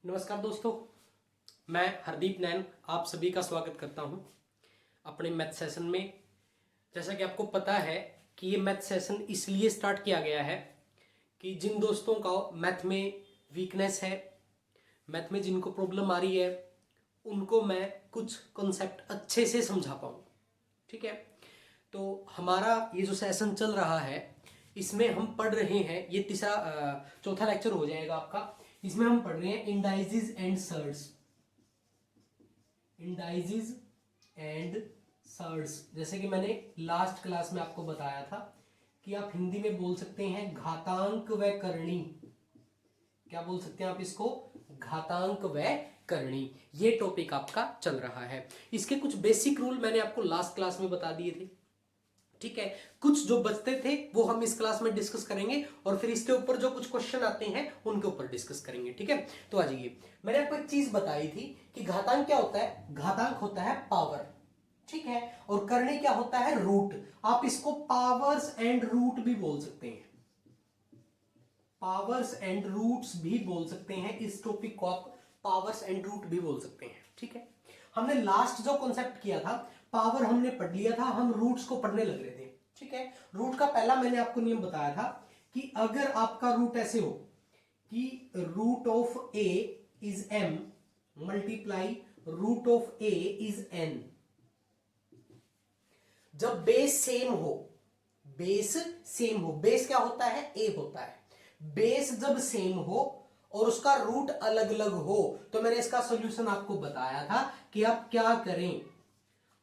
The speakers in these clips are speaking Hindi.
नमस्कार दोस्तों, मैं हरदीप नैन आप सभी का स्वागत करता हूं अपने मैथ सेशन में। जैसा कि आपको पता है कि ये मैथ सेशन इसलिए स्टार्ट किया गया है कि जिन दोस्तों का मैथ में वीकनेस है, मैथ में जिनको प्रॉब्लम आ रही है, उनको मैं कुछ कॉन्सेप्ट अच्छे से समझा पाऊँ। ठीक है, तो हमारा ये जो सेशन चल रहा है इसमें हम पढ़ रहे हैं, ये चौथा लेक्चर हो जाएगा आपका। इसमें हम पढ़ रहे हैं indices and surds. Indices and surds, जैसे कि मैंने लास्ट क्लास में आपको बताया था कि आप हिंदी में बोल सकते हैं घातांक व करणी। क्या बोल सकते हैं आप इसको? घातांक व करणी। ये टॉपिक आपका चल रहा है। इसके कुछ बेसिक रूल मैंने आपको लास्ट क्लास में बता दिए थे। ठीक है, कुछ जो बचते थे वो हम इस क्लास में डिस्कस करेंगे और फिर इसके ऊपर जो कुछ क्वेश्चन आते हैं उनके ऊपर डिस्कस करेंगे। ठीक है, तो आ जाइए। मैंने आपको एक चीज बताई थी कि घातांक क्या होता है। घातांक होता है पावर, ठीक है, और करणी क्या होता है? रूट। आप इसको पावर्स एंड रूट भी बोल सकते हैं, पावर्स एंड रूट्स भी बोल सकते हैं। इस टॉपिक को आप पावर्स एंड रूट भी बोल सकते हैं। ठीक है, हमने लास्ट जो कॉन्सेप्ट किया था, पावर हमने पढ़ लिया था, हम रूट्स को पढ़ने लग रहे थे। ठीक है, रूट का पहला मैंने आपको नियम बताया था कि अगर आपका रूट ऐसे हो कि root of a is m multiply root of a is n, जब बेस सेम हो, बेस सेम हो, बेस क्या होता है? ए होता है। बेस जब सेम हो और उसका रूट अलग अलग हो, तो मैंने इसका सॉल्यूशन आपको बताया था कि आप क्या करें।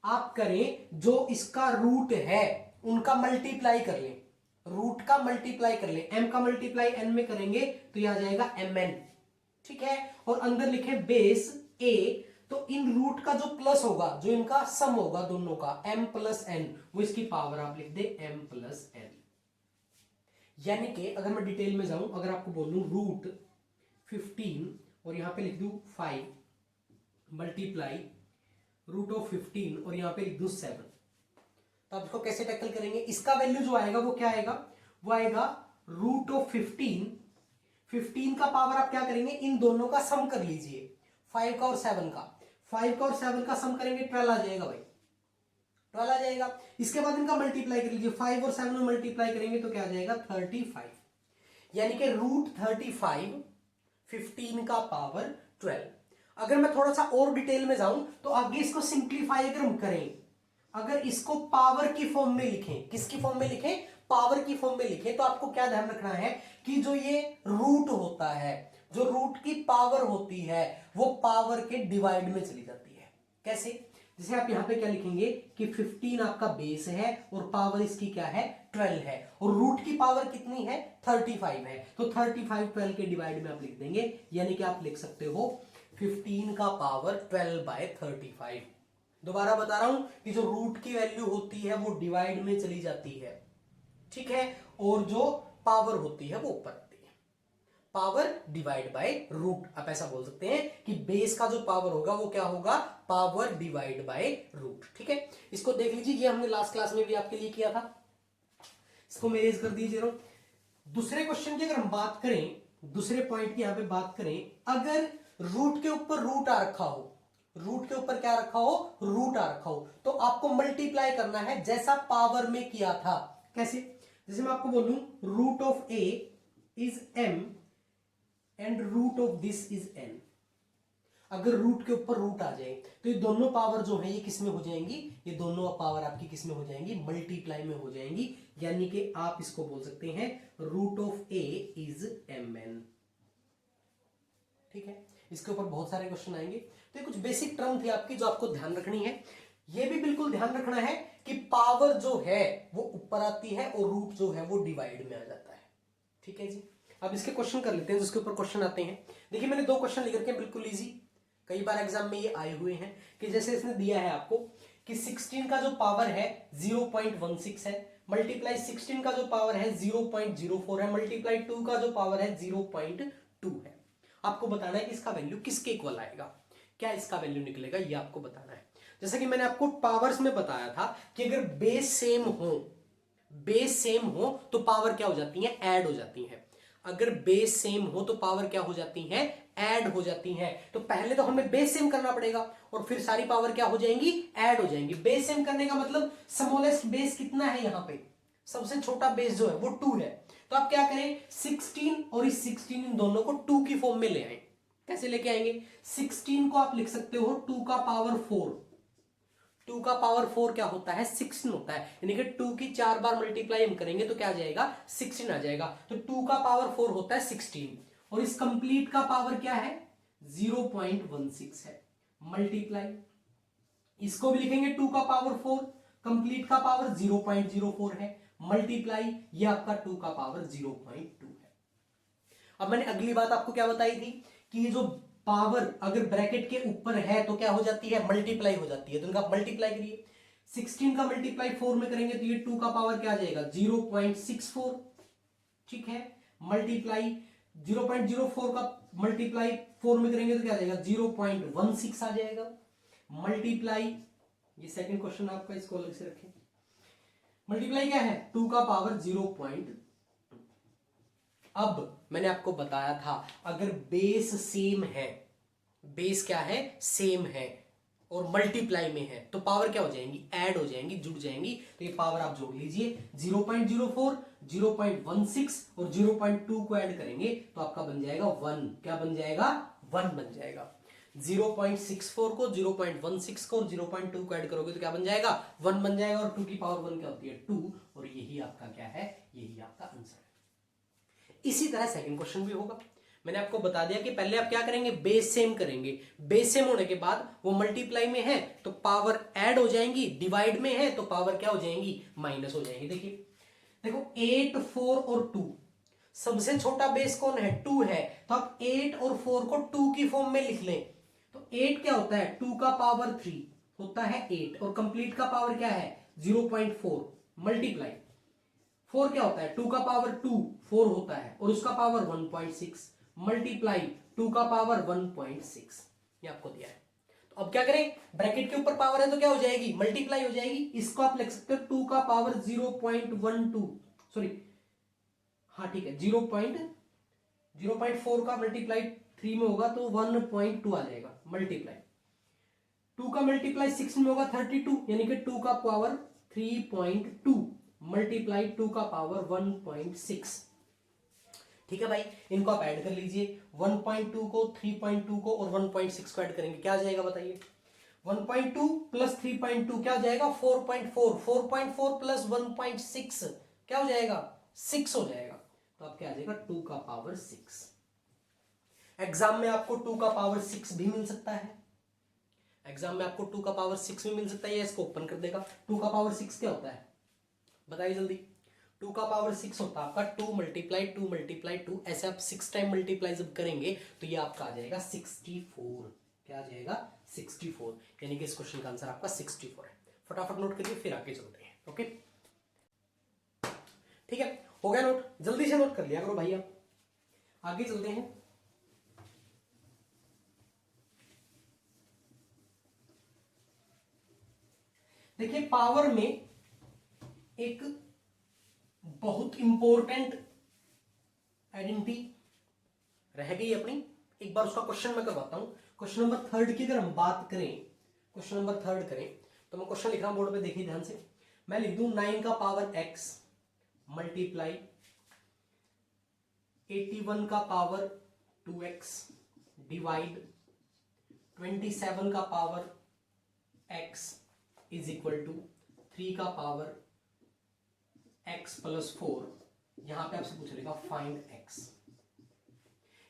आप करें जो इसका रूट है उनका मल्टीप्लाई कर लें, रूट का मल्टीप्लाई कर लें। एम का मल्टीप्लाई एन में करेंगे तो यह आ जाएगा एम एन। ठीक है, और अंदर लिखे बेस ए, तो इन रूट का जो प्लस होगा, जो इनका सम होगा दोनों का, m प्लस एन, वो इसकी पावर आप लिख दे m प्लस एन। यानी कि अगर मैं डिटेल में जाऊं, अगर आपको बोलूं रूट 15 और यहां पे लिख दूं 5 मल्टीप्लाई रूट ऑफ 15 और यहां पे लिख दूं 7, तो आप इसको कैसे टैकल करेंगे? इसका वैल्यू जो आएगा वो क्या आएगा? वो आएगा रूट ऑफ 15 का पावर आप क्या करेंगे? इन दोनों का सम कर लीजिए, 5 का और 7 का। 5 का और 7 का सम करेंगे 12 आ जाएगा भाई, 12 आ जाएगा। इसके बाद इनका मल्टीप्लाई कर लीजिए, 5 और 7 में मल्टीप्लाई करेंगे तो क्या आ जाएगा? 35। यानी कि रूट 35 15 का पावर 12। अगर मैं थोड़ा सा और डिटेल में जाऊं तो आगे इसको सिंप्लीफाई अगर हम करें, अगर इसको पावर की फॉर्म में लिखें, किसकी फॉर्म में लिखें? पावर की फॉर्म में लिखें, तो आपको क्या ध्यान रखना है कि जो ये रूट होता है, जो रूट की पावर होती है, वो पावर के डिवाइड में चली जाती है। कैसे? जैसे आप यहां पे क्या लिखेंगे कि 15 आपका बेस है और पावर इसकी क्या है? 12 है, और रूट की पावर कितनी है? 35 है, तो 35 12 के डिवाइड में आप लिख देंगे। यानी कि आप लिख सकते हो 15 का पावर 12/35। दोबारा बता रहा हूं कि जो रूट की वैल्यू होती है वो डिवाइड में चली जाती है, ठीक है, और जो पावर होती है वो ऊपर आती है। पावर डिवाइड बाय रूट, आप ऐसा बोल सकते हैं कि बेस का जो पावर होगा वो क्या होगा? Power divide by root. ठीक है, इसको देख लीजिए, ये हमने लास्ट क्लास में भी आपके लिए किया था। इसको मेरेज कर दीजिए। दूसरे क्वेश्चन की अगर हम बात करें, दूसरे पॉइंट की यहां पे बात करें, अगर रूट के ऊपर रूट आ रखा हो, रूट के ऊपर क्या रखा हो? रूट आ रखा हो, तो आपको मल्टीप्लाई करना है जैसा पावर में किया था। कैसे? जैसे मैं आपको बोलूं root of a is m and root of this is n. अगर रूट के ऊपर रूट आ जाए तो ये दोनों पावर जो है ये किस में हो जाएंगी? ये दोनों पावर आपकी किस में हो जाएंगी? मल्टीप्लाई में हो जाएंगी। यानी कि आप इसको बोल सकते हैं root of a is m n. ठीक है, इसके ऊपर बहुत सारे क्वेश्चन आएंगे। तो ये कुछ बेसिक टर्म थी आपकी जो आपको ध्यान रखनी है। ये भी बिल्कुल ध्यान रखना है कि पावर जो है वो ऊपर आती है और रूट जो है वो डिवाइड में आ जाता है। ठीक है जी, अब इसके क्वेश्चन कर लेते हैं जिसके ऊपर क्वेश्चन आते हैं। देखिए मैंने दो क्वेश्चन लिख रखे हैं, बिल्कुल इजी, कई बार एग्जाम में ये आए हुए हैं। कि जैसे इसने दिया है आपको कि 16 का जो पावर है 0.16 है, मल्टीप्लाई 16 का जो पावर है 0.04 है, मल्टीप्लाई 2 का जो पावर है 0.2 है। आपको बताना है कि इसका वैल्यू किसके इक्वल आएगा, क्या इसका वैल्यू निकलेगा, ये आपको बताना है। जैसा कि मैंने आपको पावर्स में बताया था कि अगर बेस सेम हो, बेस सेम हो तो पावर क्या हो जाती है? ऐड हो जाती है। अगर बेस सेम हो तो पावर क्या हो जाती है, ऐड हो जाती है। तो पहले तो हमें बेस सेम करना पड़ेगा और फिर सारी पावर क्या हो जाएंगी, ऐड हो जाएंगी। बेस सेम करने का मतलब स्मॉलेस्ट बेस कितना है, यहां पे सबसे छोटा बेस जो है वो 2 है। तो आप क्या करें, 16 और इस 16 इन दोनों को 2 की फॉर्म में ले आए। कैसे लेके आएंगे, 16 को आप लिख सकते हो 2 का पावर 4। 2 का पावर 4 क्या होता है, 16 होता है, यानी कि 2 की 4 बार मल्टीप्लाई हम करेंगे तो क्या आ जाएगा, 16 आ जाएगा। तो 2 का पावर 4 होता है 16 और इस कंप्लीट का पावर क्या है, 0.16 है। मल्टीप्लाई इसको भी लिखेंगे 2 का पावर 4, कंप्लीट का पावर 0.04 है, मल्टीप्लाई ये आपका 2 का पावर 0.2 है। अब मैंने अगली बात आपको क्या बताई थी कि ये जो पावर अगर ब्रैकेट के ऊपर है तो क्या हो जाती है, मल्टीप्लाई हो जाती है। तो इनका आप मल्टीप्लाई करिए, 16 का मल्टीप्लाई 4 में करेंगे तो ये 2 का पावर क्या आ जाएगा, 0.64। ठीक है, मल्टीप्लाई 0.04 का मल्टीप्लाई 4 में करेंगे तो क्या आ जाएगा, 0.16 आ जाएगा। मल्टीप्लाई ये सेकंड क्वेश्चन आपका, इसको अलग से रखें। मल्टीप्लाई क्या है, 2 का पावर 0.2। अब मैंने आपको बताया था अगर बेस सेम है, बेस क्या है, सेम है और मल्टीप्लाई में है तो पावर क्या हो जाएंगी, ऐड हो जाएंगी, जुड़ जाएंगी। तो ये पावर आप जोड़ लीजिए, 0.04, 0.16 और 0.2 को ऐड करेंगे तो आपका बन जाएगा 1। क्या बन जाएगा, 1 बन जाएगा। 0.64 को 0.16 को और 0.2 को ऐड करोगे तो क्या बन जाएगा, 1 बन जाएगा। और 2 की पावर 1 क्या होती है, 2। और यही आपका क्या है, यही आपका आंसर है। इसी तरह सेकंड क्वेश्चन भी होगा। मैंने आपको बता दिया कि पहले आप क्या करेंगे, बेस सेम करेंगे। बेस सेम होने के बाद वो मल्टीप्लाई में है तो पावर ऐड हो जाएंगी, डिवाइड में है तो पावर क्या हो जाएंगी, माइनस हो जाएंगी। देखिए देखो 8, 4 और 2, सबसे छोटा बेस कौन है, 2 है। तो आप 8 और 4 को 2 की फॉर्म में लिख लें तो 8 क्या होता है, 2 का पावर 3 होता है 8 और कंप्लीट का पावर क्या है, 0.4। मल्टीप्लाई 4 क्या होता है, 2 का पावर 2 4 होता है और उसका पावर 1.6। मल्टीप्लाई 2 का पावर 1.6, ये आपको दिया है। तो अब क्या करें, ब्रैकेट के ऊपर पावर है तो क्या हो जाएगी, मल्टीप्लाई हो जाएगी। इसको आप लिख सकते हो 2 का पावर 0.12, सॉरी हाँ ठीक है, 0.4 का मल्टीप्लाई 3 में होगा तो 1.2 आ जाएगा। मल्टीप्लाई 2 का मल्टीप्लाई 6 में होगा 32, यानी कि 2 का पावर 3.2 मल्टीप्लाई 2 का पावर 1.6। ठीक है भाई, इनको आप ऐड कर लीजिए, 1.2 को 3.2 को और 1.6 को ऐड करेंगे क्या आ जाएगा बताइए, 1.2 प्लस 3.2 क्या हो जाएगा, 4.4। 4.4 प्लस 1.6 क्या हो जाएगा, 6 हो जाएगा। तो आप क्या आ जाएगा, 2 का पावर 6। एग्जाम में आपको 2 का पावर 6 भी मिल सकता है, एग्जाम में आपको 2 का पावर 6 भी मिल सकता है, या इसको ओपन कर देगा। 2 का पावर 6 क्या होता है बताइए जल्दी, 2 का पावर 6 होता है आपका 2 मल्टीप्लाई 2 मल्टीप्लाई 2, ऐसे आप 6 टाइम मल्टीप्लाई जब करेंगे तो ये आपका आ जाएगा 64। क्या आ जाएगा, 64, यानी कि इस क्वेश्चन का आंसर आपका 64 है। फटाफट नोट करिए फिर आगे चलते हैं। ओके ठीक है, हो गया नोट, जल्दी से नोट कर लिया करो भाई। आप आगे चलते हैं। देखिए पावर में एक बहुत इंपॉर्टेंट आइडेंटिटी रह गई अपनी, एक बार उसका क्वेश्चन मैं करवाता हूं। क्वेश्चन नंबर 3 की अगर हम बात करें, क्वेश्चन नंबर 3 करें तो मैं क्वेश्चन लिख रहा हूं बोर्ड पे, देखिए ध्यान से। मैं लिख दूं 9 का पावर x मल्टीप्लाई 81 का पावर 2x डिवाइड 27 का power x is equal to 3 का पावर x प्लस 4। यहां पे आपसे पूछ लेगा फाइंड x।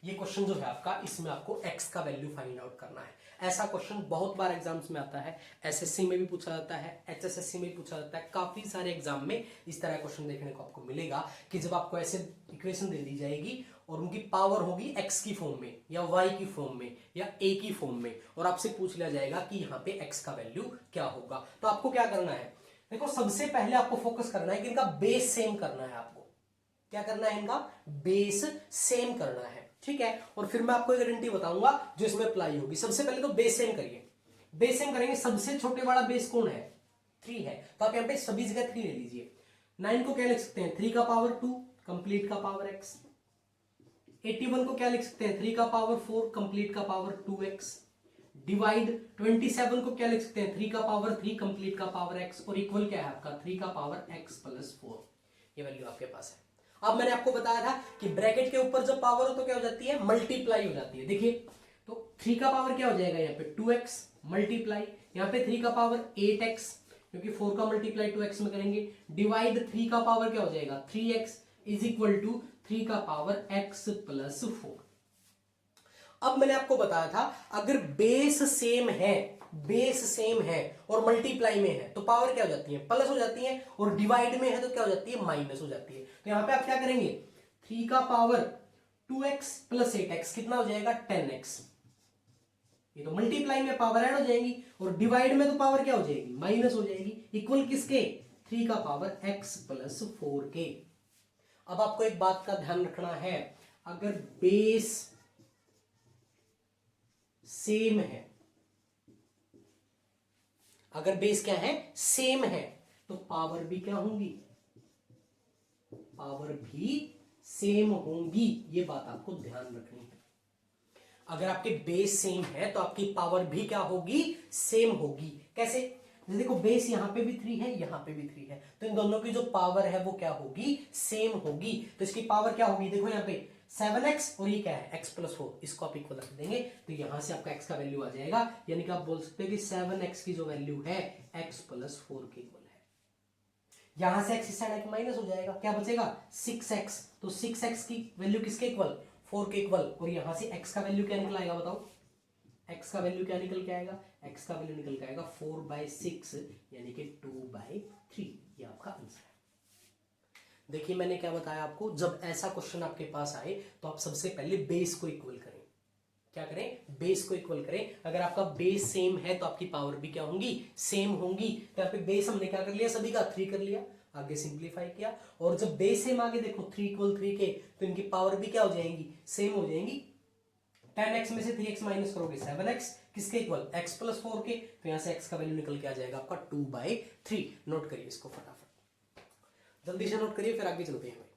ये क्वेश्चन जो है आपका, इसमें आपको x का वैल्यू फाइंड आउट करना है। ऐसा क्वेश्चन बहुत बार एग्जाम्स में आता है, एसएससी में भी पूछा जाता है, एचएसएससी में भी पूछा जाता है, काफी सारे एग्जाम में इस तरह क्वेश्चन देखने को आपको मिलेगा कि जब आपको ऐसे इक्वेशन दे दी जाएगी और उनकी पावर होगी x की फॉर्म में या y की फॉर्म में या a की फॉर्म में, और आपसे पूछ लिया जाएगा कि यहाँ पे x का वैल्यू क्या होगा। तो आपको क्या करना है, देखो सबसे पहले आपको फोकस करना है कि इनका बेस सेम करना है। आपको क्या करना है, इनका बेस सेम करना है। ठीक है, और फिर मैं आपको एक आइडेंटिटी बताऊंगा जो इसमें अप्लाई होगी। सबसे पहले तो बेस सेम करिए, बेस सेम करेंगे। सबसे छोटे वाला बेस कौन है, 3 है, तो आप यहाँ पे सभी जगह 3 ले लीजिए। 9 को क्या लिख सकते हैं, 3 का पावर 2 कंप्लीट का पावर x 81 को क्या लिख सकते हैं 3 का पावर 4 कंप्लीट का पावर 2x डिवाइड 27 को क्या लिख सकते हैं 3 का पावर 3 कंप्लीट का पावर x और इक्वल क्या है आपका 3 का पावर x प्लस 4। ये वैल्यू आपके पास है। अब मैंने आपको बताया था कि ब्रैकेट के ऊपर जब पावर हो तो क्या हो जाती है मल्टीप्लाई हो जाती है। देखिए तो 3 का पावर क्या हो जाएगा यहाँ पे 2x मल्टीप्लाई यहाँ पे 3 का पावर 8x क्योंकि 4 का मल्टीप्लाई 2x में करेंगे डिवाइड 3 का पावर क्या हो जाएगा 3x इज इक्वल टू 3 का पावर x प्लस 4। अब मैंने आपको बताया था अगर बेस सेम है और मल्टीप्लाई में है तो पावर क्या हो जाती है प्लस हो जाती है और डिवाइड में है तो क्या हो जाती है माइनस हो जाती है। तो यहां पे आप क्या करेंगे 3 का पावर 2x प्लस 8x कितना हो जाएगा 10x। ये तो मल्टीप्लाई में पावर ऐड हो जाएगी और डिवाइड में तो पावर क्या हो जाएगी माइनस हो जाएगी इक्वल किसके 3 का पावर x प्लस 4 के। अब आपको एक बात का ध्यान रखना है अगर बेस सेम है अगर बेस क्या है सेम है तो पावर भी क्या होंगी पावर भी सेम होंगी। ये बात आपको ध्यान रखनी है। अगर आपके बेस सेम है तो आपकी पावर भी क्या होगी सेम होगी। कैसे देखो बेस यहां पे भी 3 है यहां पे भी 3 है तो इन दोनों की जो पावर है वो क्या होगी सेम होगी। तो इसकी पावर क्या होगी देखो यहाँ पे 7x और ये क्या है x प्लस 4 इसको आप इक्वल रख देंगे तो यहां से आपका x का वैल्यू आ जाएगा यानी कि आप बोल सकते हैं कि 7x की जो वैल्यू है x प्लस 4 के इक्वल है। यहां से x इस साइड माइनस हो जाएगा क्या बचेगा 6x तो 6x की वैल्यू किसके इक्वल 4 के इक्वल और यहां से x का वैल्यू क्या निकल आएगा बताओ x का वैल्यू क्या निकल के आएगा x का वैल्यू निकल के आएगा 4/6 यानी कि 2/3। ये आपका आंसर है। देखिए मैंने क्या बताया आपको जब ऐसा क्वेश्चन आपके पास आए तो आप सबसे पहले बेस को इक्वल करें। क्या करें बेस को इक्वल करें। अगर आपका बेस सेम है तो आपकी पावर भी क्या होंगी सेम होंगी। तो यहाँ पे बेस हमने क्या कर लिया सभी का 3 कर लिया आगे सिंप्लीफाई किया और जब बेस सेम आगे देखो 3 इक्वल 3 के तो इनकी पावर भी क्या हो जाएंगी सेम हो जाएंगी। 10x में से 3x माइनस करोगे 7x किसके इक्वल x प्लस 4 के तो यहां से x का वैल्यू निकल के आ जाएगा आपका 2/3। नोट करिए इसको फटाफट जल्दी से नोट करिए फिर आगे चलते हैं।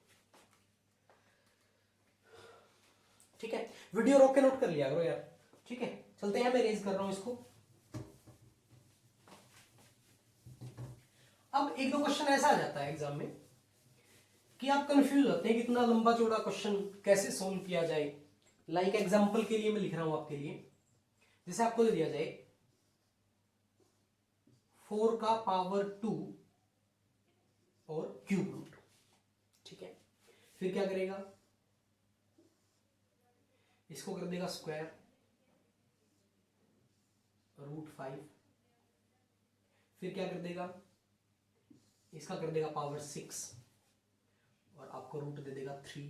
ठीक है वीडियो रोक के नोट कर लिया करो यार। ठीक है चलते हैं मैं रेज कर रहा हूं इसको। अब एक दो क्वेश्चन ऐसा आ जाता है एग्जाम में कि आप कंफ्यूज होते हैं कि इतना लंबा चौड़ा क्वेश्चन कैसे सोल्व किया जाए। लाइक एग्जांपल के लिए मैं लिख रहा हूं आपके लिए जैसे आपको दे दिया जाए 4 का पावर 2 और क्यूब रूट। ठीक है फिर क्या करेगा इसको कर देगा स्क्वायर √5 फिर क्या कर देगा इसका कर देगा पावर 6 और आपको रूट दे देगा 3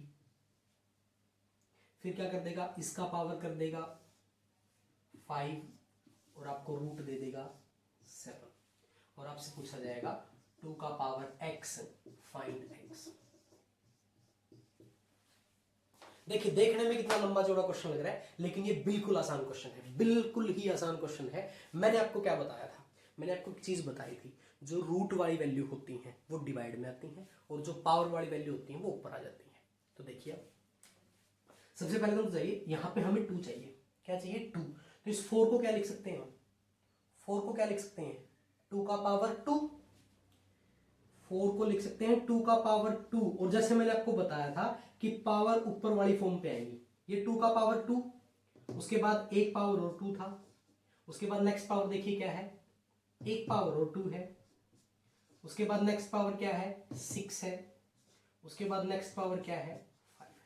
फिर क्या कर देगा इसका पावर कर देगा 5 और आपको रूट दे देगा 7 और आपसे पूछा जाएगा 2 का पावर x फाइंड x। देखिए देखने में कितना लंबा चौड़ा क्वेश्चन लग रहा है लेकिन ये बिल्कुल आसान क्वेश्चन है बिल्कुल ही आसान क्वेश्चन है। मैंने आपको क्या बताया था मैंने आपको एक चीज बताई थी जो रूट वाली वैल्यू होती हैं वो डिवाइड में आती हैं और जो पावर वाली वैल्यू होती हैं वो ऊपर आ जाती हैं। तो देखिए सबसे पहले तो चाहिए यहाँ पे हमें 2 चाहिए क्या चाहिए 2 तो इस 4 को क्या लिख सकते हैं 4 को क्या लिख सकते हैं 2 का पावर 2 4 को लिख सकते हैं 2 का पावर 2 और जैसे मैंने आपको बताया था कि पावर ऊपर वाली फॉर्म पे आएगी। ये 2 का पावर 2 उसके बाद एक पावर और 2 था उसके बाद नेक्स्ट पावर देखिए क्या है एक पावर और 2 है उसके बाद नेक्स्ट पावर क्या है 6 है उसके बाद नेक्स्ट पावर क्या है 5 है।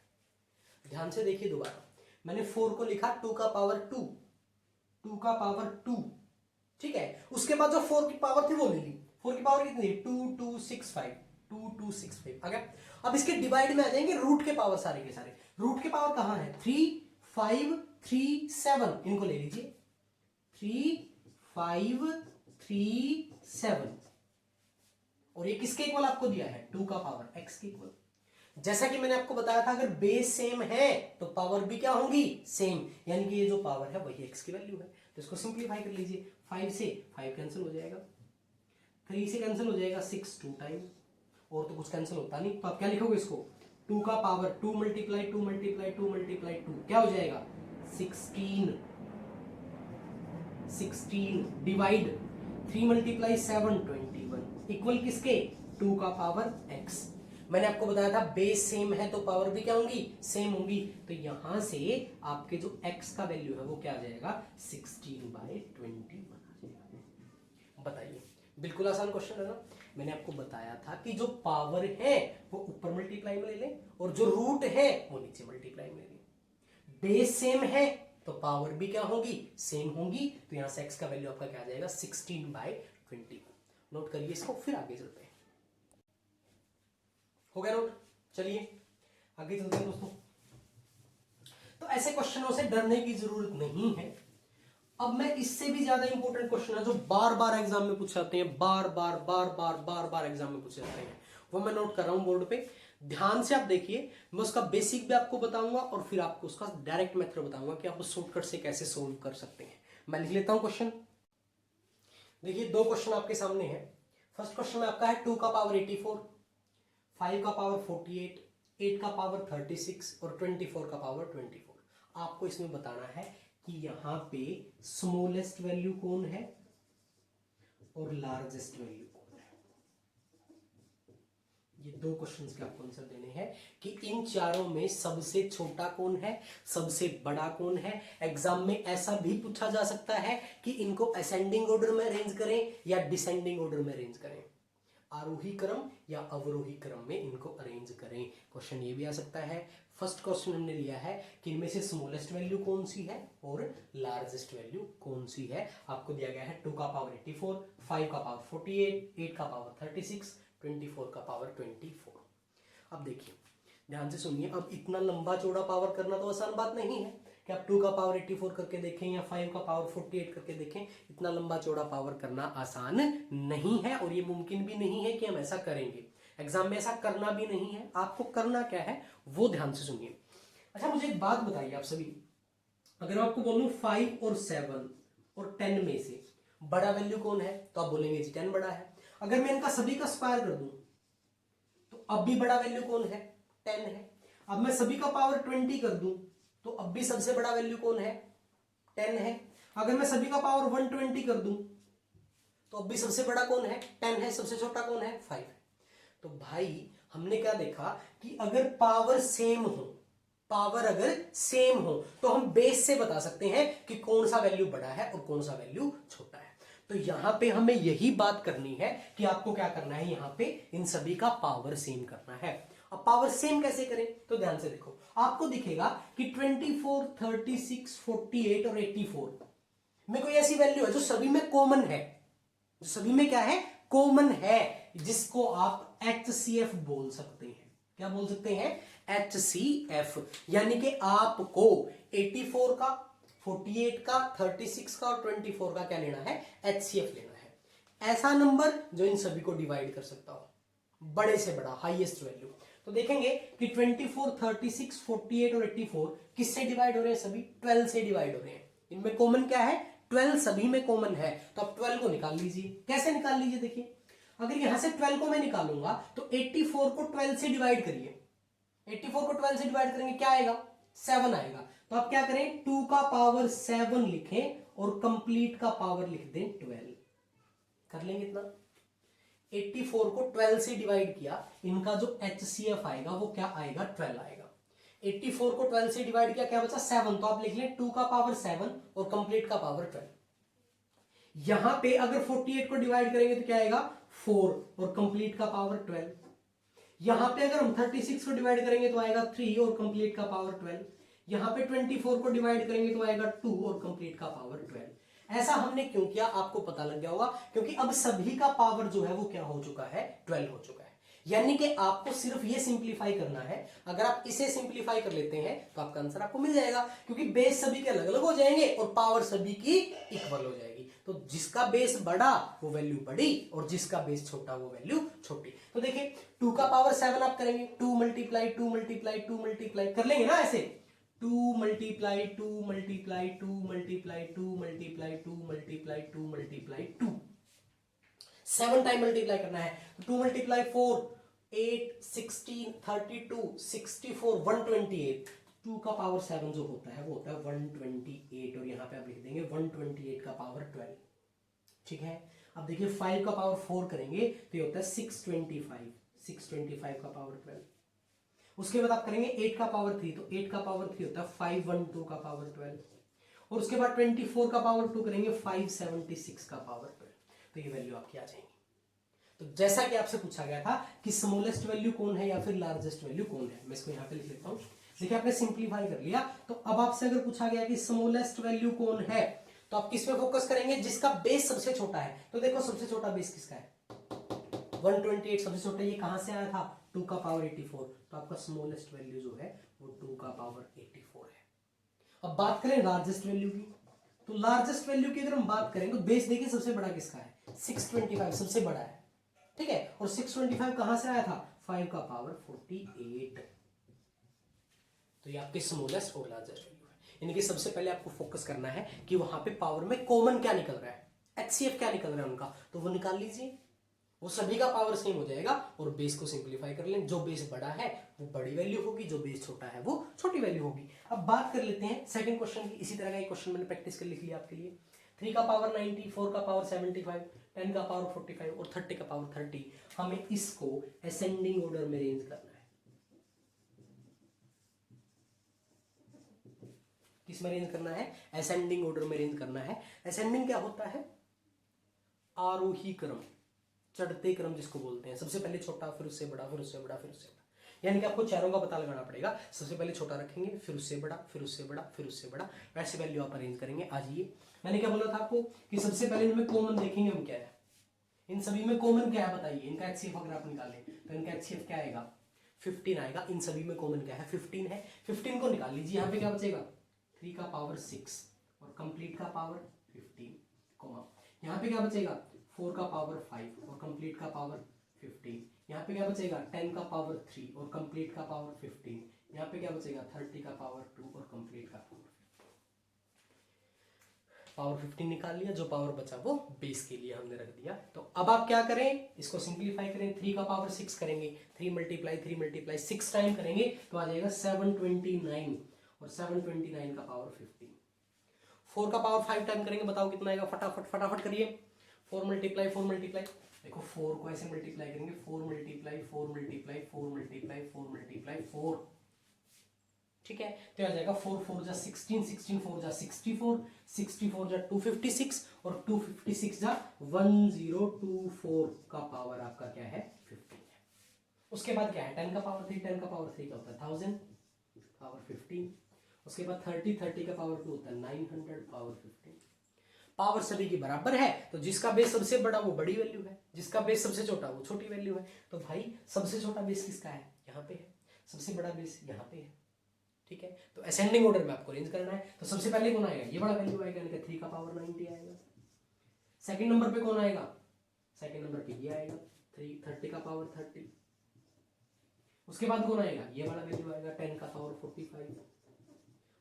ध्यान से देखिए दोबारा मैंने 4 को लिखा 2 का पावर 2 का पावर 2 ठीक है उसके बाद जो 4 की पावर थी वो ले ली 4 की पावर कितनी 2265 आ गया। अब इसके डिवाइड में आ जाएंगे रूट के पावर सारे के सारे रूट के पावर कहां है 3 5 3 7 इनको ले लीजिए 3 5 3 7 और ये किसके इक्वल आपको दिया है 2 का पावर x के इक्वल। जैसा कि मैंने आपको बताया था अगर बेस सेम है तो पावर भी क्या होंगी सेम यानी कि ये जो पावर है वही x की वैल्यू है। तो इसको सिंप्लीफाई कर लीजिए 5 से 5 कैंसिल हो जाएगा 3 से कैंसिल हो जाएगा 6 2 टाइम और तो कुछ कैंसिल होता नहीं तो आप क्या लिखोगे इसको 2 का पावर 2 मल्टीप्लाई 2 मल्टीप्लाई 2 मल्टीप्लाई 2 क्या हो जाएगा 16 डिवाइड 3 मल्टीप्लाई 7 21 इक्वल किसके 2 का पावर x। मैंने आपको बताया था बेस सेम है तो पावर भी क्या होंगी सेम होंगी, तो यहां से आपके जो x का वैल्यू है वो क्या आ जाएगा 16/21 आ जाएगा। बताइए, बिल्कुल आसान क्वेश्चन है ना। मैंने आपको बताया था कि जो पावर है वो ऊपर मल्टीप्लाई में ले लें और जो रूट है वो नीचे मल्टीप्लाई में ले लें। बेस सेम है तो पावर भी क्या होगी सेम होगी, तो यहां से x का वैल्यू आपका क्या आ जाएगा 16/21। नोट करिए इसको, फिर आगे चलते हैं। हो गया नोट? चलिए आगे चलते हैं दोस्तों। तो ऐसे क्वेश्चनों से डरने की जरूरत नहीं है। अब मैं इससे भी ज्यादा इंपॉर्टेंट क्वेश्चन है जो बार बार एग्जाम में पूछे जाते हैं, बार बार एग्जाम में पूछे जाते हैं, वो मैं नोट कर रहा हूं बोर्ड पे। ध्यान से आप देखिए, मैं उसका बेसिक भी आपको बताऊंगा और फिर आपको उसका डायरेक्ट मेथड बताऊंगा कि आप शॉर्टकट से कैसे सोल्व कर सकते हैं। मैं लिख लेता हूं क्वेश्चन। देखिए दो क्वेश्चन आपके सामने है। फर्स्ट क्वेश्चन में आपका है 2 का पावर 84, 5 का पावर 48, 8 का पावर 36 और 24 का पावर 24। आपको इसमें बताना है कि यहां पे स्मॉलेस्ट वैल्यू कौन है और लार्जेस्ट वैल्यू कौन है। ये दो क्वेश्चंस के आपको आंसर देने हैं कि इन चारों में सबसे छोटा कौन है, सबसे बड़ा कौन है। एग्जाम में ऐसा भी पूछा जा सकता है कि इनको असेंडिंग ऑर्डर में अरेंज करें या डिसेंडिंग ऑर्डर में अरेंज करें, आरोही क्रम या अवरोही क्रम में इनको अरेंज करें। क्वेश्चन ये भी आ सकता है। फर्स्ट क्वेश्चन हमने लिया है कि इनमें से स्मॉलेस्ट वैल्यू कौन सी है और लार्जेस्ट वैल्यू कौन सी है। आपको दिया गया है 2 का पावर 84, 5 का पावर 48, 8 का पावर 36, 24 का पावर 24। अब देखिए ध्यान से सुनिए, अब इतना लंबा चौड़ा पावर करना तो आसान बात नहीं है कि आप 2 का पावर 84 करके देखें या 5 का पावर 48 करके देखें। इतना लंबा चौड़ा पावर करना आसान नहीं है और ये मुमकिन भी नहीं है कि हम ऐसा करेंगे। एग्जाम में ऐसा करना भी नहीं है। आपको करना क्या है वो ध्यान से सुनिए। अच्छा मुझे एक बात बताइए आप सभी, अगर मैं आपको बोलूं 5 और 7 और 10 में से बड़ा वैल्यू कौन है तो आप बोलेंगे जी 10 बड़ा है। अगर मैं इनका सभी का स्क्वायर कर दूं तो अब भी बड़ा वैल्यू कौन है 10 है। अब मैं सभी का पावर 20 कर दूं तो अब भी सबसे बड़ा वैल्यू कौन है 10 है। अगर मैं सभी का पावर 120 कर दूं तो अब भी सबसे बड़ा कौन है 10 है, सबसे छोटा कौन है 5 है। तो भाई हमने क्या देखा कि अगर पावर सेम हो, पावर अगर सेम हो तो हम बेस से बता सकते हैं कि कौन सा वैल्यू बड़ा है और कौन सा वैल्यू छोटा है। तो यहां पे हमें यही बात करनी है कि आपको क्या करना है, यहां पे इन सभी का पावर सेम करना है। अब पावर सेम कैसे करें तो ध्यान से देखो, आपको दिखेगा कि 24, 36, 48 और 84 में कोई ऐसी वैल्यू है जो सभी में कॉमन है, जो सभी में क्या है कॉमन है, जिसको आप HCF बोल सकते हैं। क्या बोल सकते हैं HCF, यानी कि आपको 84 का 48 का 36 का और 24 का क्या लेना है HCF लेना है। ऐसा नंबर जो इन सभी को डिवाइड कर सकता हो, बड़े से बड़ा हाईएस्ट वैल्यू। तो देखेंगे कि 24, 36, 48 और 84 किससे डिवाइड हो रहे हैं, सभी 12 से डिवाइड हो रहे हैं। इनमें कॉमन क्या है 12, सभी में कॉमन है। तो आप 12 को निकाल लीजिए। कैसे निकाल लीजिए, देखिए अगर यहां से 12 को मैं निकालूंगा तो 84 को 12 से डिवाइड करिए, 84 को 12 से डिवाइड करेंगे क्या आएगा 7 आएगा। तो आप क्या करें 2 का पावर 7 लिखें और कंप्लीट का पावर लिख दें 12। कर लेंगे इतना, 84 को 12 से डिवाइड किया, इनका जो HCF आएगा वो क्या आएगा 12 आएगा। 84 को 12 से डिवाइड किया क्या बचा 7, तो आप लिख लें 2 का पावर 7 और कंप्लीट का पावर 12। यहां पे अगर 48 को डिवाइड करेंगे तो क्या आएगा 4 और कंप्लीट का पावर 12। यहां पे अगर हम 36 को डिवाइड करेंगे तो आएगा 3 और कंप्लीट का पावर 12। यहां पे 24 को डिवाइड करेंगे तो आएगा 2 और कंप्लीट का पावर 12। ऐसा हमने क्यों किया आपको पता लग गया होगा, क्योंकि अब सभी का पावर जो है वो क्या हो चुका है 12 हो चुका है। यानी कि आपको सिर्फ ये सिंप्लीफाई करना है। अगर आप इसे सिंप्लीफाई कर लेते हैं तो आपका आंसर आपको मिल जाएगा, क्योंकि बेस सभी के अलग अलग हो जाएंगे और पावर सभी की इक्वल हो जाएगी। तो जिसका बेस बड़ा वो वैल्यू बड़ी और जिसका बेस छोटा वो वैल्यू छोटी। तो देखिए 2 का पावर 7 आप करेंगे 2 मल्टीप्लाई 2 मल्टीप्लाई 2 मल्टीप्लाई कर लेंगे ना ऐसे, 2 multiply 2 multiply 2 multiply 2 multiply 2 multiply 2 multiply 2, 7 time multiply करना है। 2 मल्टीप्लाई 4 8, 16, 32, 64, 128, 2 का पावर 7 जो होता है वो होता है 128, और यहाँ पे आप लिख देंगे 128 का पावर 12। ठीक है, अब देखिए 5 का पावर 4 करेंगे तो ये होता है 625, 625 का पावर 12। उसके बाद आप करेंगे 8 का पावर 3, तो 8 का पावर 3 होता है 512 का पावर 12, और उसके बाद 24 का पावर 2 करेंगे 576 का पावर 12। तो ये वैल्यू आपकी आ जाएंगी। तो जैसा कि आपसे पूछा गया था कि स्मॉलेस्ट वैल्यू कौन है या फिर लार्जेस्ट वैल्यू कौन है, मैं इसको यहाँ पे लिख लेता हूँ। देखिए आपने सिंप्लीफाई कर लिया, तो अब आपसे अगर पूछा गया कि स्मॉलेस्ट वैल्यू कौन है, तो आप किस पे फोकस करेंगे, जिसका बेस सबसे छोटा है। तो देखो सबसे छोटा बेस किसका है, 128 सबसे छोटा, ये कहां से आया था, 2 का पावर 84, तो आपका स्मॉलेस्ट वैल्यू जो है वो 2 का पावर 84 है। अब बात करें लार्जेस्ट वैल्यू की, तो लार्जेस्ट वैल्यू की अगर हम बात करें तो बेस देखिए सबसे बड़ा किसका है, 625 सबसे बड़ा है। ठीक है, और 625 कहां से आया था, 5 का पावर 48। तो ये आपके स्मॉलेस्ट और लार्जेस्ट वैल्यू है। यानी कि सबसे पहले आपको फोकस करना है कि वहां पे पावर में कॉमन क्या निकल रहा है, एचसीएफ क्या निकल रहा है उनका, तो वो निकाल लीजिए, वो सभी का पावर सेम हो जाएगा, और बेस को सिंप्लीफाई कर लें। जो बेस बड़ा है वो बड़ी वैल्यू होगी, जो बेस छोटा है वो छोटी वैल्यू होगी। अब बात कर लेते हैं सेकंड क्वेश्चन की। इसी तरह का एक क्वेश्चन मैंने प्रैक्टिस कर लिख लिया आपके लिए। 3 का पावर 90, 4 का पावर 75, 10 का पावर 45 और 30 का पावर 30। हमें इसको असेंडिंग ऑर्डर में अरेंज करना है। किस में अरेंज करना है, असेंडिंग ऑर्डर में अरेंज करना है। असेंडिंग क्या होता है, आरोही क्रम, चढ़ते क्रम जिसको बोलते हैं। सबसे पहले छोटा, फिर उससे बड़ा, फिर उससे बड़ा, फिर उससे बड़ा। यानी कि आपको चारों का पता लगाना पड़ेगा। सबसे पहले छोटा रखेंगे, फिर उससे बड़ा, फिर उससे बड़ा, फिर उससे बड़ा, वैसे वैल्यू आप अरेंज करेंगे। आ जाइए, मैंने क्या बोला था आपको कि सबसे पहले इनमें कॉमन देखेंगे हम क्या है, इन सभी में कॉमन क्या है बताइए। इनका एचसीएफ अगर आप निकालें तो इनका एचसीएफ क्या आएगा, 15 आएगा। इन सभी में कॉमन क्या है, 15 है। 15 को निकाल लीजिए, यहाँ पे क्या बचेगा, 3 का पावर 6 और कंप्लीट का पावर 15, कॉमा यहाँ पे क्या बचेगा, 4 का पावर 5 और कंप्लीट का पावर 15। यहाँ पे क्या बचेगा, 10 का पावर 3 और कंप्लीट का पावर 15। यहाँ पे क्या बचेगा, 30 का पावर 2 और कंप्लीट का पावर 15 निकाल लिया। जो पावर बचा वो बेस के लिए हमने रख दिया। तो अब आप क्या करें, इसको सिंप्लीफाई करें। 3 का पावर 6 करेंगे, 3 मल्टीप्लाई 6 टाइम करेंगे तो आ जाएगा 729, और 729 का पावर 15। 4 का पावर 5 टाइम करेंगे, बताओ कितना आएगा, फटाफट फटाफट करिए। 4 मल्टीप्लाई देखो 4 को ऐसे मल्टीप्लाई करेंगे, 4 मल्टीप्लाई 4 मल्टीप्लाई 4 मल्टीप्लाई 4 मल्टीप्लाई 4। ठीक है, तो आ जाएगा 4 4 जा 16, 16 4 जा 64, 64 जा 256 और 256 जा 1024 का पावर आपका क्या है, 15 है। उसके बाद क्या है, 10 का पावर 3, 10 का पावर 3 का होता है 1000 पावर 15। उसके बाद 30 का पावर 2 होता है 900 पावर 15। पावर सभी की बराबर है, तो जिसका बेस सबसे बड़ा वो बड़ी वैल्यू है, जिसका बेस सबसे छोटा वो छोटी वैल्यू है। तो भाई सबसे छोटा बेस किसका है, यहाँ पे है, सबसे बड़ा बेस यहाँ पे है। ठीक है, तो असेंडिंग ऑर्डर में आपको अरेंज करना है। तो सबसे पहले कौन आएगा, ये बड़ा वैल्यू आएगा, यानी कि 3 का पावर 90 आएगा। सेकंड नंबर पे कौन आएगा, सेकंड नंबर पे ये आएगा 30 का पावर 30। उसके बाद कौन आएगा, ये वाला वैल्यू आएगा 10 का पावर 45।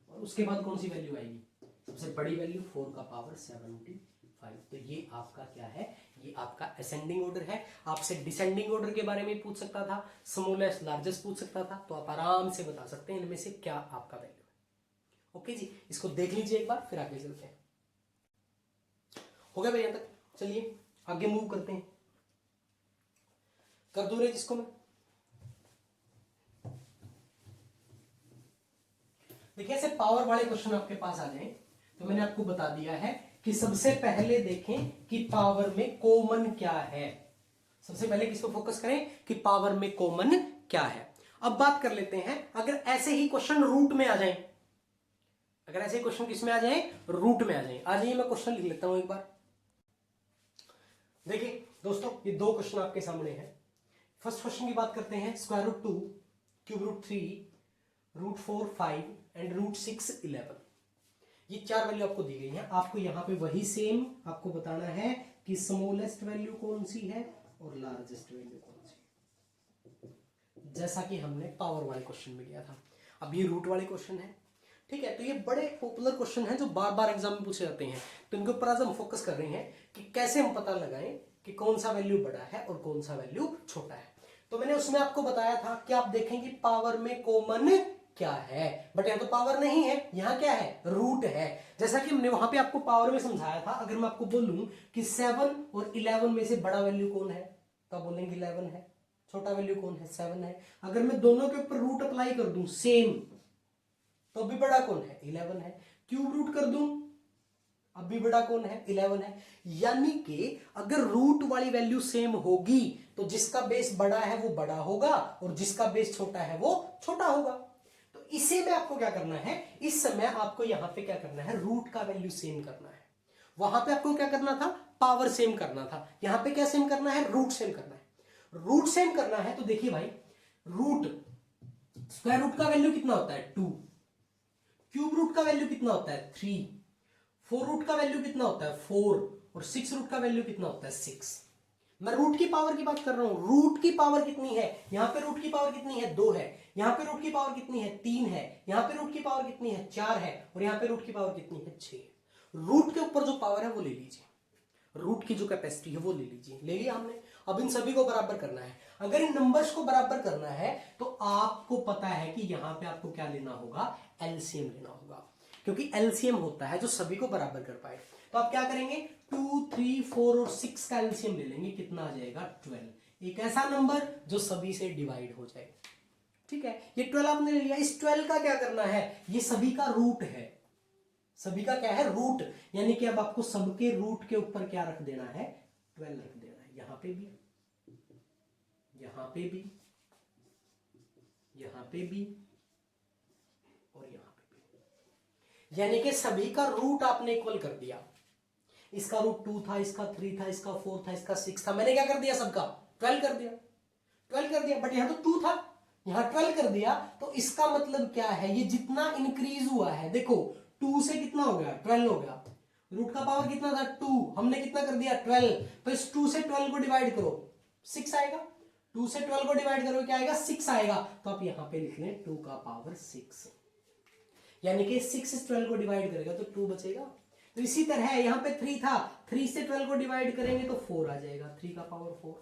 और उसके बाद कौन सी वैल्यू आएगी, सबसे बड़ी वैल्यू 4 का पावर 75। तो ये आपका क्या है, ये आपका असेंडिंग ऑर्डर है। आपसे डिसेंडिंग ऑर्डर के बारे में पूछ सकता था, स्मॉलेस्ट लार्जेस्ट पूछ सकता था, तो आप आराम से बता सकते हैं इनमें से क्या आपका वैल्यू है। ओके जी, इसको देख लीजिए एक बार, फिर आगे चलते हैं। हो गया भाई यहाँ तक, चलिए आगे मूव करते हैं। कर दूं जिसको मैं, देखिए ऐसे पावर वाले क्वेश्चन आपके पास आ जाए तो मैंने आपको बता दिया है कि सबसे पहले देखें कि पावर में कॉमन क्या है। सबसे पहले किसको फोकस करें कि पावर में कॉमन क्या है। अब बात कर लेते हैं, अगर ऐसे ही क्वेश्चन रूट में आ जाए, अगर ऐसे क्वेश्चन किस में आ जाए, रूट में आ जाए। आ जाइए, मैं क्वेश्चन लिख लेता हूं एक बार। देखिए दोस्तों, ये दो क्वेश्चन आपके सामने हैं। फर्स्ट क्वेश्चन की बात करते हैं, square root 2, cube root 3, root 4 5 and root 6 11। ये चार वैल्यू आपको दी गई है। आपको यहां पे वही सेम आपको बताना है कि स्मॉलेस्ट वैल्यू कौन सी है और लार्जेस्ट वैल्यू कौन सी है, जैसा कि हमने पावर वाले क्वेश्चन में किया था। अब ये रूट वाले क्वेश्चन है, ठीक है। तो ये बड़े पॉपुलर क्वेश्चन हैं जो बार बार एग्जाम में पूछे जाते हैं। तो इनके ऊपर आज हम फोकस कर रहे हैं कि कैसे हम पता लगाएं कि कौन सा वैल्यू बड़ा है और कौन सा वैल्यू छोटा है। तो मैंने उसमें आपको बताया था कि आप देखेंगे पावर में कॉमन क्या है, बट यहां तो पावर नहीं है, यहां क्या है, रूट है। जैसा कि हमने वहां पे आपको पावर में समझाया था, अगर मैं आपको बोलूं कि 7 और 11 में से बड़ा वैल्यू कौन है, तो आप बोलेंगे 11 है। छोटा वैल्यू कौन है, 7 है। अगर मैं दोनों के ऊपर रूट अप्लाई कर दूं सेम, तो अभी बड़ा कौन है, 11 है। क्यूब रूट कर दूं, अभी बड़ा कौन है, 11 है। यानी कि अगर रूट वाली वैल्यू सेम होगी तो जिसका बेस बड़ा है वो बड़ा होगा और जिसका बेस छोटा है वो छोटा होगा। तो इसे में आपको क्या करना है, इस समय आपको यहां पे क्या करना है, रूट का वैल्यू सेम करना है। वहां पे आपको क्या करना था, पावर सेम करना था। यहां पे क्या सेम करना है, रूट सेम करना है। रूट सेम करना है तो देखिए भाई, रूट स्क्वायर रूट का वैल्यू कितना होता है, 2। क्यूब रूट का वैल्यू कितना होता है, 3। 4 रूट का वैल्यू कितना होता है, 4। और 6 रूट का वैल्यू कितना होता है, 6। मैं रूट की पावर की बात कर रहा हूं। रूट की पावर कितनी है, यहां पे रूट की पावर कितनी है, 2 है। यहां पे रूट की पावर कितनी है, 3 है। यहां पे रूट की पावर कितनी है, 4 है। और यहां पे रूट की पावर कितनी है, 6। रूट के ऊपर जो पावर है वो ले लीजिए, रूट की जो कैपेसिटी है वो ले लीजिए, ले लिया हमने। अब इन सभी को बराबर करना है। अगर इन नंबर्स को बराबर करना है तो आपको पता है कि यहां पे आपको क्या लेना होगा, एलसीएम लेना होगा, क्योंकि एलसीएम होता है जो सभी को बराबर कर पाए। तो आप क्या करेंगे, 2, 3, 4 और 6 का एलसीएम ले लेंगे, कितना आ जाएगा, 12। एक ऐसा नंबर जो सभी से डिवाइड हो जाए। ठीक है, ये 12 आपने ले लिया। इस 12 का क्या करना है, ये सभी का रूट है, सभी का क्या है, रूट। यानी कि अब आपको सबके रूट के ऊपर क्या रख देना है, 12 रख देना है। यहां पे भी, यहां पे भी, यहां पे भी और यहां पे भी। यानी कि सभी का रूट आपने इक्वल कर दिया। इसका रूट 2 था, इसका 3 था, इसका 4 था, इसका 6 था। मैंने क्या कर दिया, सबका 12 कर दिया, 12 कर दिया। बट यहां तो 2 था, यहां 12 कर दिया। तो इसका मतलब क्या है, ये जितना इंक्रीज हुआ है, देखो 2 से कितना हो गया, 12 हो गया। रूट का पावर कितना था, 2, हमने कितना कर दिया, 12। तो इस 2 से 12 को डिवाइड करो, 6 आएगा। 2 से 12 को डिवाइड करो, क्या आएगा, 6 आएगा। तो आप यहां पे लिख लें 2 का पावर 6। यानी कि 6 से 12 को डिवाइड करेगा तो 2 बचेगा। तो इसी तरह यहां पे 3 था, 3 से 12 को डिवाइड करेंगे तो 4 आ जाएगा, 3 का पावर 4।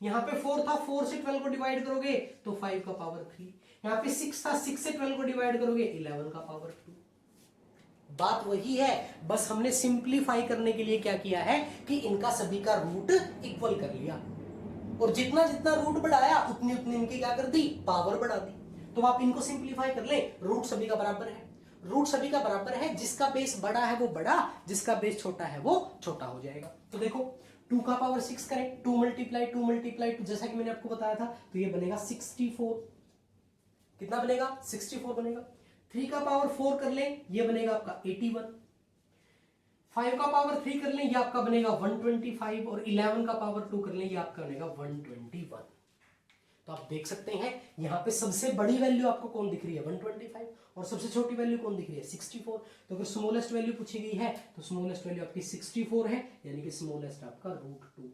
यहां पे 4 था, 4 से 12 को डिवाइड करोगे तो 5 का पावर 3। यहां पे 6 था, 6 से 12 को डिवाइड करोगे 11 का पावर 2। बात वही है, बस हमने सिंप्लीफाई करने के लिए क्या किया है कि इनका सभी का रूट इक्वल कर लिया, और जितना जितना रूट बढ़ाया उतनी उतनी इनकी क्या कर दी, पावर बढ़ा दी। तो आप इनको सिंप्लीफाई कर ले, रूट सभी का बराबर है, रूट सभी का बराबर है। जिसका बेस बड़ा है वो बड़ा, जिसका बेस छोटा है वो छोटा हो जाएगा। तो देखो 2 का पावर 6 करें, 2 मल्टीप्लाई 2 मल्टीप्लाई 2, जैसा कि मैंने आपको बताया था, तो ये बनेगा 64। कितना बनेगा, 64 बनेगा। 3 का पावर 4 कर ले, ये बनेगा आपका 81। 5 का पावर 3 कर लें, ये आपका बनेगा 125। और 11 का पावर 2 कर लें, ये आपका बनेगा 121। तो आप देख सकते हैं यहां पे सबसे बड़ी वैल्यू आपको कौन दिख रही है, 125, और सबसे छोटी वैल्यू कौन दिख रही है, 64। तो अगर स्मॉलेस्ट वैल्यू पूछी गई है तो स्मॉलेस्ट वैल्यू आपकी 64 है, यानी कि स्मॉलेस्ट आपका √2।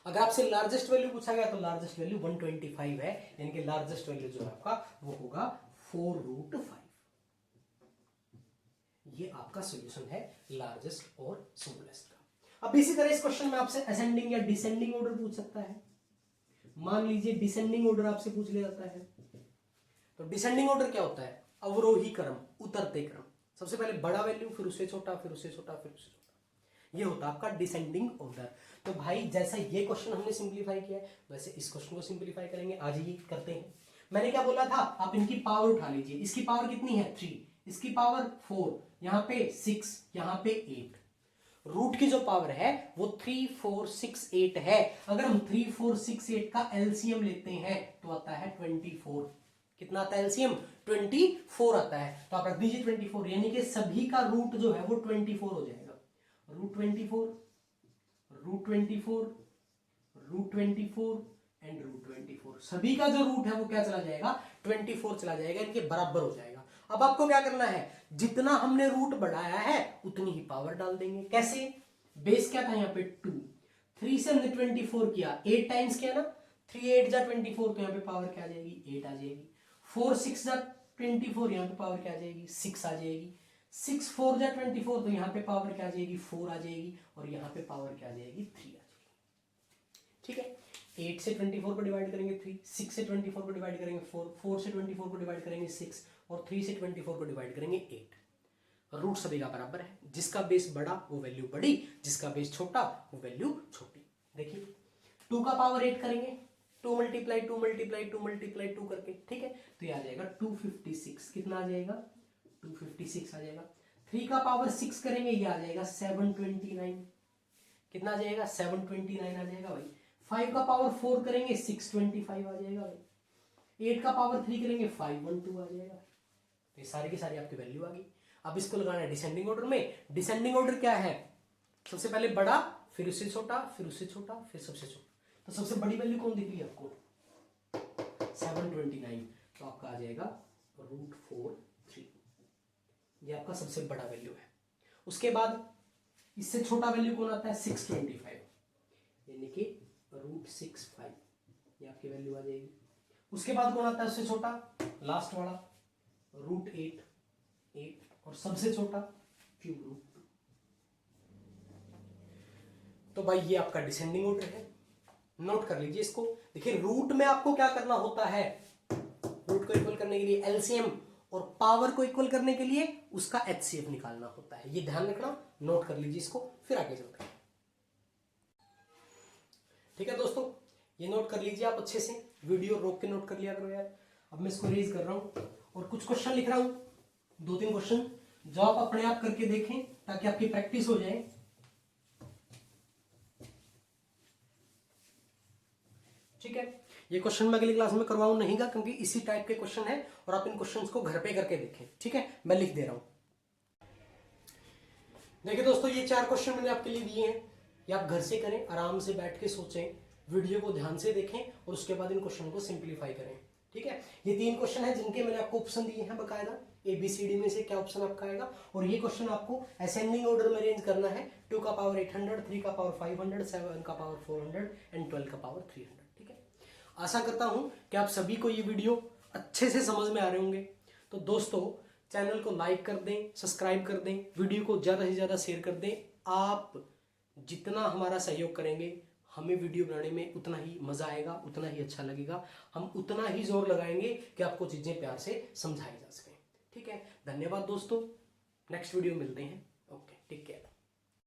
अगर आपसे लार्जेस्ट वैल्यू पूछा गया तो लार्जेस्ट वैल्यू 125 है, यानी कि लार्जेस्ट वैल्यू जो है आपका वो होगा 4√5। ये आपका सॉल्यूशन है लार्जेस्ट और स्मॉलेस्ट का। अब इसी तरह इस क्वेश्चन में आपसे असेंडिंग या डिसेंडिंग ऑर्डर पूछ सकता है। मान लीजिए डिसेंडिंग ऑर्डर आपसे पूछ लिया जाता है, तो डिसेंडिंग ऑर्डर क्या होता है, अवरोही क्रम, उतरते क्रम। सबसे पहले बड़ा वैल्यू, फिर उससे छोटा, फिर उससे छोटा, फिर उससे छोटा। ये होता है आपका डिसेंडिंग ऑर्डर। तो भाई जैसा ये क्वेश्चन हमने सिंप्लीफाई किया है, वैसे इस क्वेश्चन को सिंप्लीफाई करेंगे। आज ये करते हैं। मैंने क्या बोला था, आप इनकी पावर उठा लीजिए। इसकी पावर कितनी है, 3, इसकी पावर 4, यहां पे 6, यहां पे 8। रूट की जो पावर है वो 3, 4, 6, 8 है। अगर हम 3, 4, 6, 8 का एलसीएम लेते हैं तो आता है 24। कितना आता है एलसीएम, 24 आता है। तो आप रख दीजिए 24, यानी कि सभी का रूट जो है वो 24 हो जाएगा। √24, √24, √24 एंड √24। सभी का जो रूट है वो क्या चला जाएगा, 24 चला जाएगा, इनके बराबर हो जाएगा। अब आपको क्या करना है, जितना हमने रूट बढ़ाया है उतनी ही पावर डाल देंगे। कैसे, बेस क्या था यहाँ पे 2, 3 से हमने 24 किया, 8 टाइम्स किया ना, 3 8 जा 24, तो यहाँ पे पावर क्या आ जाएगी, 8 आ जाएगी। 4 6 जा 24, यहाँ पे पावर क्या आ जाएगी, 6 आ जाएगी। 6 4 जा 24, तो यहाँ पे पावर क्या आ जाएगी, 4 आ जाएगी। और यहाँ पे पावर क्या आ जाएगी, 3 आ जाएगी। ठीक है, 8 से 24 को डिवाइड करेंगे 3, 6 से 24 को डिवाइड करेंगे 4, 4 से 24 को डिवाइड करेंगे 6 और 3 से 24 को डिवाइड करेंगे 8। रूट सभी का बराबर है, जिसका बेस बड़ा वो वैल्यू बड़ी, जिसका बेस छोटा वो वैल्यू छोटी। देखिए 2 का पावर 8 करेंगे, 2 मल्टीप्लाई 2 मल्टीप्लाई 2 मल्टीप्लाई 2 करके, ठीक है, तो ये आ जाएगा 256। कितना आ जाएगा? 256 आ जाएगा। 3 का पावर 6 करेंगे, ये आ जाएगा 729। कितना आ जाएगा? 729 आ जाएगा भाई। 5 का पावर 4 करेंगे 625 आ जाएगा भाई। 8 का पावर 3 करेंगे 512 आ जाएगा। तो ये सारी की सारी आपकी वैल्यू आ गई। अब इसको लगाना है डिसेंडिंग ऑर्डर में। डिसेंडिंग ऑर्डर क्या है? सबसे पहले बड़ा, फिर उससे छोटा, फिर उससे छोटा, फिर सबसे छोटा। तो सबसे बड़ी वैल्यू कौन दिख रही है आपको? 729। तो आपका आ जाएगा √43। ये आपका सबसे बड़ा वैल्यू है। उसके बाद इससे छोटा वैल्यू कौन आता है? 625, यानी कि √65। ये आपकी वैल्यू आ जाएगी। उसके बाद कौन आता है उससे छोटा? लास्ट वाला √8 और सबसे छोटा √2। तो भाई ये आपका डिसेंडिंग ऑर्डर है, नोट कर लीजिए इसको। देखिए रूट में आपको क्या करना होता है? रूट को इक्वल करने के लिए एलसीएम और पावर को इक्वल करने के लिए उसका एचसीएफ निकालना होता है। ये ध्यान रखना, नोट कर लीजिए इसको, फिर आगे चलते हैं। ठीक है दोस्तों, ये नोट कर लीजिए आप अच्छे से, वीडियो रोक के नोट कर लिया करो यार। अब मैं इसको रेज कर रहा हूं और कुछ क्वेश्चन लिख रहा हूं, 2-3 क्वेश्चन जो आप अपने आप करके देखें ताकि आपकी प्रैक्टिस हो जाए। ठीक है, ये क्वेश्चन मैं अगली क्लास में करवाऊं नहीं का, क्योंकि इसी टाइप के क्वेश्चन है और आप इन क्वेश्चंस को घर पे करके देखें। ठीक है, मैं लिख दे रहा हूं। देखिए दोस्तों, ये 4 क्वेश्चन मैंने आपके लिए दिए हैं, ये आप घर से करें, आराम से बैठ के सोचें, वीडियो को ध्यान से देखें और उसके बाद इन क्वेश्चन को सिंप्लीफाई करें। ठीक है, ये 3 क्वेश्चन है जिनके मैंने आपको ऑप्शन दिए हैं बकायदा, ABCD में से क्या ऑप्शन आपका आएगा। और ये क्वेश्चन आपको असेंडिंग ऑर्डर में अरेंज करना है। 2 का पावर 800, 3 का पावर 500, 7 का पावर 400 एंड 12 का पावर 300। ठीक है, आशा करता हूं कि आप सभी को ये वीडियो अच्छे से समझ में आ रहे होंगे। तो दोस्तों, चैनल को लाइक कर दें, सब्सक्राइब कर दें, वीडियो को ज़्यादा से ज़्यादा शेयर कर दें। आप जितना हमारा सहयोग करेंगे, हमें वीडियो बनाने में उतना ही मज़ा आएगा, उतना ही अच्छा लगेगा। हम उतना ही जोर लगाएंगे कि आपको चीज़ें प्यार से समझाई जा सकें। ठीक है, धन्यवाद दोस्तों, नेक्स्ट वीडियो मिलते हैं। Okay, take care.